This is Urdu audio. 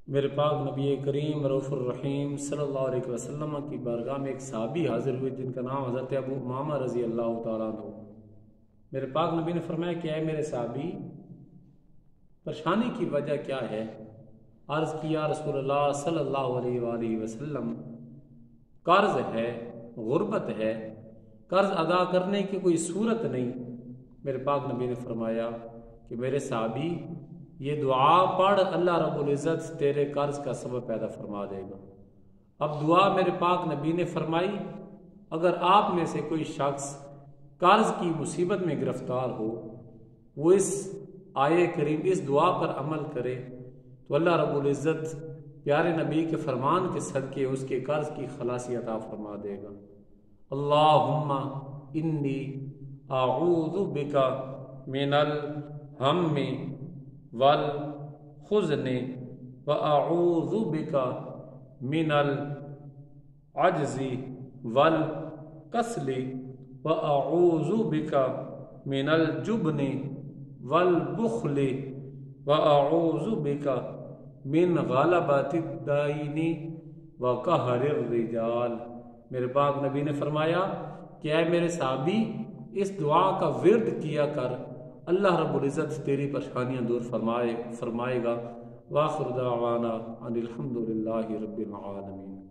میرے پاک نبی کریم رؤوف الرحیم صلی اللہ علیہ وسلم کی بارگاہ میں ایک صحابی حاضر ہوئے جن کا نام حضرت ابو امامہ رضی اللہ تعالیٰ عنہ۔ میرے پاک نبی نے فرمایا کہ اے میرے صحابی، پریشانی کی وجہ کیا ہے؟ عرض کیا رسول اللہ صلی اللہ علیہ وآلہ وسلم، قرض ہے، غربت ہے، قرض ادا کرنے کی کوئی صورت نہیں۔ میرے پاک نبی نے فرمایا کہ میرے صحابی، یہ دعا پڑھ، اللہ رب العزت تیرے قرض کا سبب پیدا فرما دے گا۔ اب دعا میرے پاک نبی نے فرمائی، اگر آپ میں سے کوئی شخص قرض کی مصیبت میں گرفتار ہو، وہ اس آیے کریم اس دعا پر عمل کرے تو اللہ رب العزت پیارے نبی کے فرمان کے صدقے اس کے قرض کی خلاصی عطا فرما دے گا۔ اللہم انی اعوذ بک من الہم والحزن واعوذ بک من العجز والکسل واعوذ بک من الجبن والبخل واعوذ بک من غلبۃ الدین وقہر الرجال۔ میرے پاک نبی نے فرمایا کہ اے میرے صحابی، اس دعا کا ورد کیا کر، اللہ رب العزت تیری پریشانیاں دور فرمائے گا۔ وآخر دعوانا ان الحمد للہ رب العالمین۔